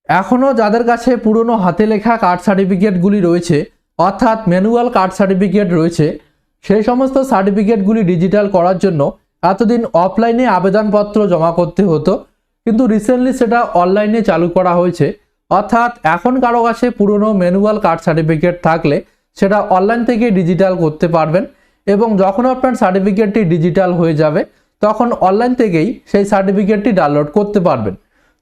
এখনও যাদের কাছে পুরনো হাতে লেখা কাস্ট সার্টিফিকেটগুলি রয়েছে অর্থাৎ ম্যানুয়াল কাস্ট সার্টিফিকেট রয়েছে, সেই সমস্ত সার্টিফিকেটগুলি ডিজিটাল করার জন্য এতদিন অফলাইনে আবেদনপত্র জমা করতে হতো, কিন্তু রিসেন্টলি সেটা অনলাইনে চালু করা হয়েছে। অর্থাৎ এখন কারো কাছে পুরনো ম্যানুয়াল কাস্ট সার্টিফিকেট থাকলে সেটা অনলাইন থেকে ডিজিটাল করতে পারবেন, এবং যখন আপনার সার্টিফিকেটটি ডিজিটাল হয়ে যাবে তখন অনলাইন থেকেই সেই সার্টিফিকেটটি ডাউনলোড করতে পারবেন।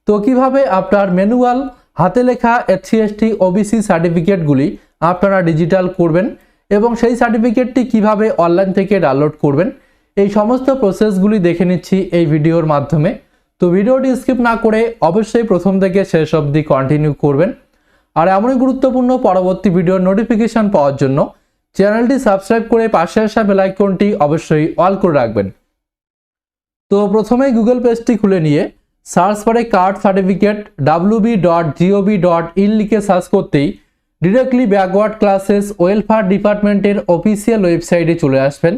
তো কিভাবে আপনার ম্যানুয়াল হাতে লেখা এসসি এসটি ওবিসি সার্টিফিকেটগুলি আপনারা ডিজিটাল করবেন এবং সেই সার্টিফিকেটটি কিভাবে অনলাইন থেকে ডাউনলোড করবেন, এই সমস্ত প্রসেসগুলি দেখে নিচ্ছি এই ভিডিওর মাধ্যমে। তো ভিডিওটি স্কিপ না করে অবশ্যই প্রথম থেকে শেষ অবধি কন্টিনিউ করবেন। আর এমনই গুরুত্বপূর্ণ পরবর্তী ভিডিওর নোটিফিকেশন পাওয়ার জন্য চ্যানেলটি সাবস্ক্রাইব করে পাশে আসা বেল আইকনটি অবশ্যই অল করে রাখবেন। তো প্রথমেই গুগল পেজটি খুলে নিয়ে সার্চ বারে কাস্ট সার্টিফিকেট wb.gov.in লিখে সার্চ করতেই ডিরেক্টলি ব্যাকওয়ার্ড ক্লাসেস ওয়েলফেয়ার ডিপার্টমেন্টের অফিসিয়াল ওয়েবসাইটে চলে আসবেন,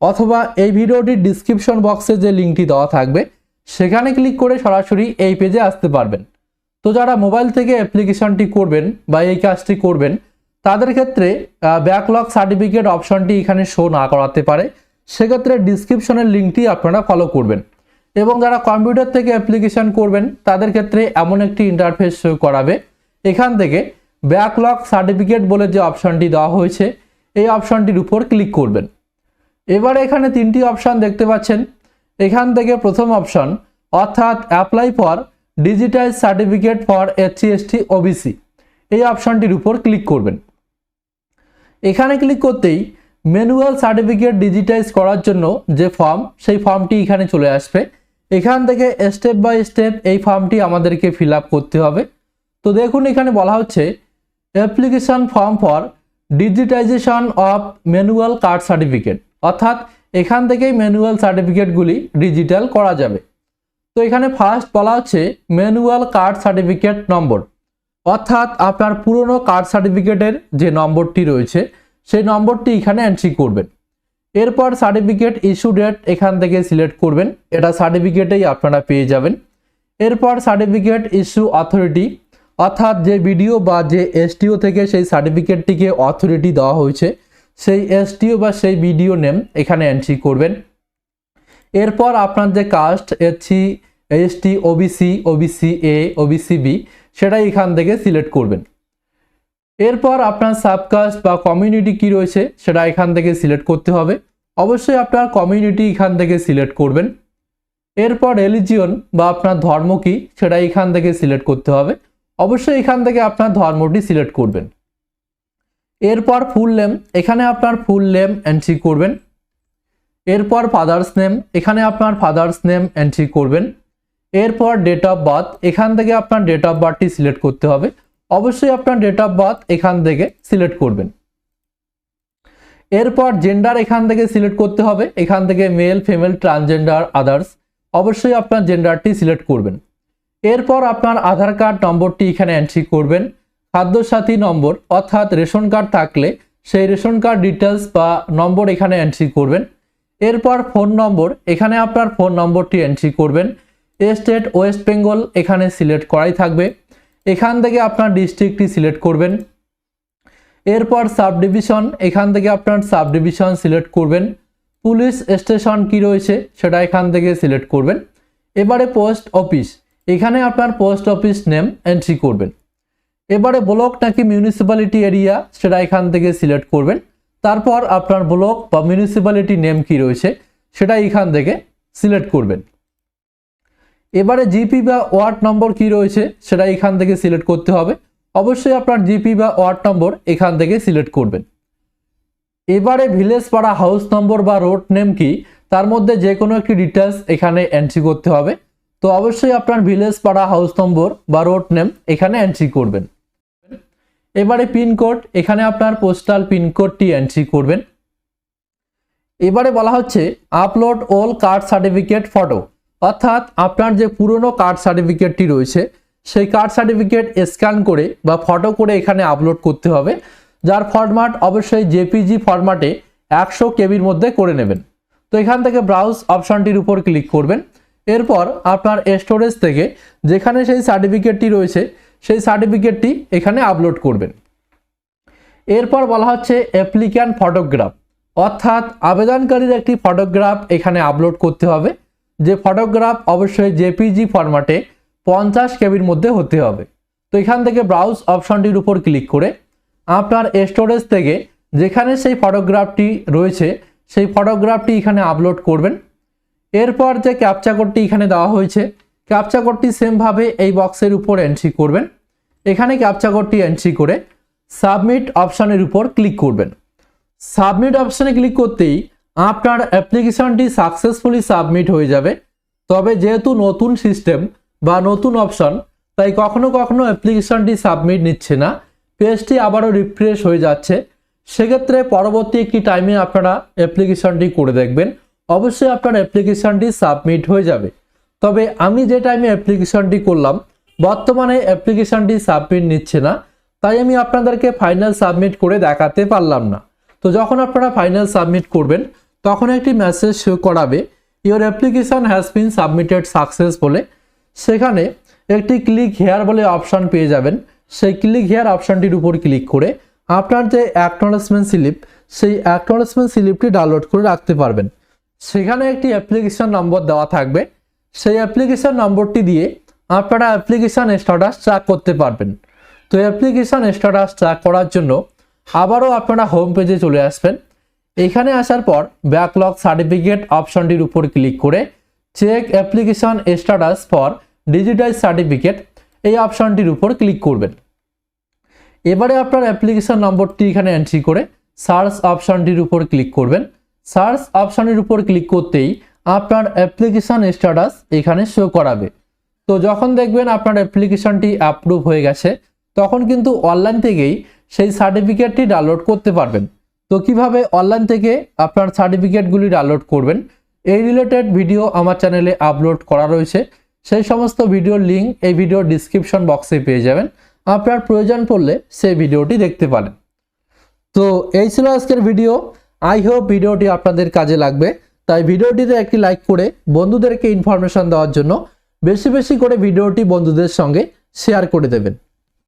অথবা এই ভিডিওটির ডিসক্রিপশন বক্সে যে লিঙ্কটি দেওয়া থাকবে সেখানে ক্লিক করে সরাসরি এই পেজে আসতে পারবেন। তো যারা মোবাইল থেকে অ্যাপ্লিকেশনটি করবেন বা এই কাজটি করবেন তাদের ক্ষেত্রে ব্যাকলগ সার্টিফিকেট অপশনটি এখানে শো না করাতে পারে, সেক্ষেত্রে ডিসক্রিপশনের লিঙ্কটি আপনারা ফলো করবেন। এবং যারা কম্পিউটার থেকে অ্যাপ্লিকেশন করবেন তাদের ক্ষেত্রে এমন একটি ইন্টারফেস শো করাবে, এখান থেকে ব্যাকলগ সার্টিফিকেট বলে যে অপশনটি দেওয়া হয়েছে এই অপশনটির উপর ক্লিক করবেন। এবারে এখানে তিনটি অপশন দেখতে পাচ্ছেন। এখান থেকে প্রথম অপশন অর্থাৎ apply for digitize certificate for SC ST OBC, এই অপশনটির উপর ক্লিক করবেন। এখানে ক্লিক করতেই ম্যানুয়াল সার্টিফিকেট ডিজিটাইজ করার জন্য যে ফর্ম সেই ফর্মটি এখানে চলে আসবে। এখান থেকে স্টেপ বাই স্টেপ এই ফর্মটি আমাদেরকে ফিল আপ করতে হবে। তো দেখুন এখানে বলা হচ্ছে application form for digitization of manual caste certificate, অর্থাৎ এখান থেকেই ম্যানুয়াল সার্টিফিকেটগুলি ডিজিটাল করা যাবে। তো এখানে ফার্স্ট বলা হচ্ছে ম্যানুয়াল কাস্ট সার্টিফিকেট নম্বর, অর্থাৎ আপনার পুরনো কাস্ট সার্টিফিকেটের যে নম্বরটি রয়েছে সেই নম্বরটি এখানে এন্ট্রি করবেন। এরপর সার্টিফিকেট ইস্যু ডেট এখান থেকে সিলেক্ট করবেন, এটা সার্টিফিকেটেই আপনারা পেয়ে যাবেন। এরপর সার্টিফিকেট ইস্যু অথরিটি, অর্থাৎ যে বিডিও বা যে এসটিও থেকে সেই সার্টিফিকেটটিকে অথরিটি দেওয়া হয়েছে সেই এসটিও বা সেই বিডিও নেম এখানে এন্ট্রি করবেন। এরপর আপনার যে caste SC ST OBC OBC A OBC B সেটাই এখান থেকে সিলেক্ট করবেন। এরপর আপনার সাবকাস্ট বা কমিউনিটি কি রয়েছে সেটা এখান থেকে সিলেক্ট করতে হবে, অবশ্যই আপনার কমিউনিটি এখান থেকে সিলেক্ট করবেন। এরপর রিলিজিয়ন বা আপনার ধর্ম কি সেটা এখান থেকে সিলেক্ট করতে হবে, অবশ্যই এখান থেকে আপনার ধর্মটি সিলেক্ট করবেন। এরপর ফুল নেম, এখানে আপনার ফুল নেম এন্ট্রি করবেন। এরপর ফাদার্স নেম, এখানে আপনার ফাদার্স নেম এন্ট্রি করবেন। এরপর ডেট অফ বার্থ, এখান থেকে আপনার ডেট অফ বার্থটি সিলেক্ট করতে হবে, অবশ্যই আপনার ডেট অফ বার্থ এখান থেকে সিলেক্ট করবেন। এরপর জেন্ডার এখান থেকে সিলেক্ট করতে হবে, এখান থেকে মেল ফিমেল ট্রান্সজেন্ডার আদার্স, অবশ্যই আপনার জেন্ডারটি সিলেক্ট করবেন। এরপর আপনার আধার কার্ড নম্বরটি এখানে এন্ট্রি করবেন। খাদ্যসাথী নম্বর অর্থাৎ রেশন কার্ড থাকলে সেই রেশন কার্ড ডিটেলস বা নম্বর এখানে এন্ট্রি করবেন। এরপর ফোন নম্বর, এখানে আপনার ফোন নম্বরটি এন্ট্রি করবেন। স্টেট ওয়েস্ট বেঙ্গল এখানে সিলেক্ট করাই থাকবে, এখান থেকে আপনার ডিস্ট্রিক্টটি সিলেক্ট করবেন। এরপর সাব ডিভিশন, এখান থেকে আপনার সাব ডিভিশন সিলেক্ট করবেন। পুলিশ স্টেশন কি রয়েছে সেটা এখান থেকে সিলেক্ট করবেন। এবারে পোস্ট অফিস, এখানে আপনার পোস্ট অফিস নেম এন্ট্রি করবেন। এবারে ব্লক নাকি মিউনিসিপ্যালিটি এরিয়া সেটা এখান থেকে সিলেক্ট করবেন। তারপর আপনার ব্লক বা মিউনিসিপ্যালিটি নেম কি রয়েছে সেটা এখান থেকে সিলেক্ট করবেন। এবারে জিপি বা ওয়ার্ড নম্বর কি রয়েছে সেটা এখান থেকে সিলেক্ট করতে হবে, অবশ্যই আপনার জিপি বা ওয়ার্ড নম্বর এখান থেকে সিলেক্ট করবেন। এবারে ভিলেজ পাড়া হাউস নম্বর বা রোড নেম কি তার মধ্যে যে কোনো একটি ডিটেলস এখানে এন্ট্রি করতে হবে, তো অবশ্যই আপনার ভিলেজ পাড়া হাউস নম্বর বা রোড নেম এখানে এন্ট্রি করবেন। এবারে পিনকোড, এখানে আপনার পোস্টাল পিনকোডটি এন্ট্রি করবেন। এবারে বলা হচ্ছে upload all caste certificate photo, অর্থাৎ আপনার যে পুরনো কাস্ট সার্টিফিকেটটি রয়েছে সেই কাস্ট সার্টিফিকেট স্ক্যান করে বা ফটো করে এখানে আপলোড করতে হবে, যার ফরম্যাট অবশ্যই জেপিজি ফরম্যাটে 100 কেবির মধ্যে করে নেবেন। তো এখান থেকে ব্রাউজ অপশনটির উপর ক্লিক করবেন। এরপর আপনার স্টোরেজ থেকে যেখানে সেই সার্টিফিকেটটি রয়েছে সেই সার্টিফিকেটটি এখানে আপলোড করবেন। এরপর বলা হচ্ছে অ্যাপ্লিক্যান্ট ফটোগ্রাফ, অর্থাৎ আবেদনকারীর একটি ফটোগ্রাফ এখানে আপলোড করতে হবে। যে ফটোগ্রাফ অবশ্যই জেপিজি ফরম্যাটে 50 কেবির মধ্যে হতে হবে। তো এখান থেকে ব্রাউজ অপশনটির উপর ক্লিক করে আপনার স্টোরেজ থেকে যেখানে সেই ফটোগ্রাফটি রয়েছে সেই ফটোগ্রাফটি এখানে আপলোড করবেন। এরপর যে ক্যাপচা কোডটি এখানে দেওয়া হয়েছে, ক্যাপচা কোডটি সেমভাবে এই বক্সের উপর এন্ট্রি করবেন। এখানে ক্যাপচা কোডটি এন্ট্রি করে সাবমিট অপশনের উপর ক্লিক করবেন। সাবমিট অপশনে ক্লিক করতেই আপনার অ্যাপ্লিকেশনটি সাকসেসফুলি সাবমিট হয়ে যাবে। তবে যেহেতু নতুন সিস্টেম বা নতুন অপশন, তাই কখনো কখনো অ্যাপ্লিকেশনটি সাবমিট নিচ্ছে না, পেজটি আবারও রিফ্রেশ হয়ে যাচ্ছে। সেক্ষেত্রে পরবর্তী একটি টাইমে আপনারা অ্যাপ্লিকেশনটি করে দেখবেন, অবশ্যই আপনার অ্যাপ্লিকেশনটি সাবমিট হয়ে যাবে। তবে আমি যে টাইমে অ্যাপ্লিকেশনটি করলাম বর্তমানে অ্যাপ্লিকেশনটি সাবমিট নিচ্ছে না, তাই আমি আপনাদেরকে ফাইনাল সাবমিট করে দেখাতে পারলাম না। তো যখন আপনারা ফাইনাল সাবমিট করবেন তখন একটি মেসেজ শো করাবে your application has been submitted success বলে। সেখানে একটি ক্লিক হেয়ার বলে অপশন পেয়ে যাবেন। সেই ক্লিক হেয়ার অপশনটির উপর ক্লিক করে আপনার যে অ্যাকনলেজমেন্ট স্লিপ সেই অ্যাকনলেজমেন্ট স্লিপটি ডাউনলোড করে রাখতে পারবেন। সেখানে একটি অ্যাপ্লিকেশন নম্বর দেওয়া থাকবে, সেই অ্যাপ্লিকেশন নম্বরটি দিয়ে আপনারা অ্যাপ্লিকেশন স্ট্যাটাস ট্র্যাক করতে পারবেন। তো অ্যাপ্লিকেশন স্ট্যাটাস ট্র্যাক করার জন্য আবারও আপনারা হোম পেজে চলে আসবেন। এখানে আসার পর ব্যাকলগ সার্টিফিকেট অপশনটির উপর ক্লিক করে check application status for digitize certificate এই অপশনটির উপর ক্লিক করবেন। এবারে আপনার অ্যাপ্লিকেশন নম্বরটি এখানে এন্ট্রি করে সার্চ অপশনটির উপর ক্লিক করবেন। সার্চ অপশনের উপর ক্লিক করতেই আপনার অ্যাপ্লিকেশন স্ট্যাটাস এখানে শো করাবে। তো যখন দেখবেন আপনার অ্যাপ্লিকেশনটি অ্যাপ্রুভ হয়ে গেছে তখন কিন্তু অনলাইন থেকেই সেই সার্টিফিকেটটি ডাউনলোড করতে পারবেন। তো কিভাবে অনলাইন থেকে আপনার সার্টিফিকেটগুলি ডাউনলোড করবেন এই রিলেটেড ভিডিও আমার চ্যানেলে আপলোড করা রয়েছে। সেই সমস্ত ভিডিওর লিঙ্ক এই ভিডিওর ডিসক্রিপশন বক্সে পেয়ে যাবেন, আপনার প্রয়োজন পড়লে সেই ভিডিওটি দেখতে পারেন। তো এই ছিল আজকের ভিডিও। আই হোপ ভিডিওটি আপনাদের কাজে লাগবে, তাই ভিডিওটিতে একটি লাইক করে বন্ধুদেরকে ইনফরমেশন দেওয়ার জন্য বেশি বেশি করে ভিডিওটি বন্ধুদের সঙ্গে শেয়ার করে দেবেন।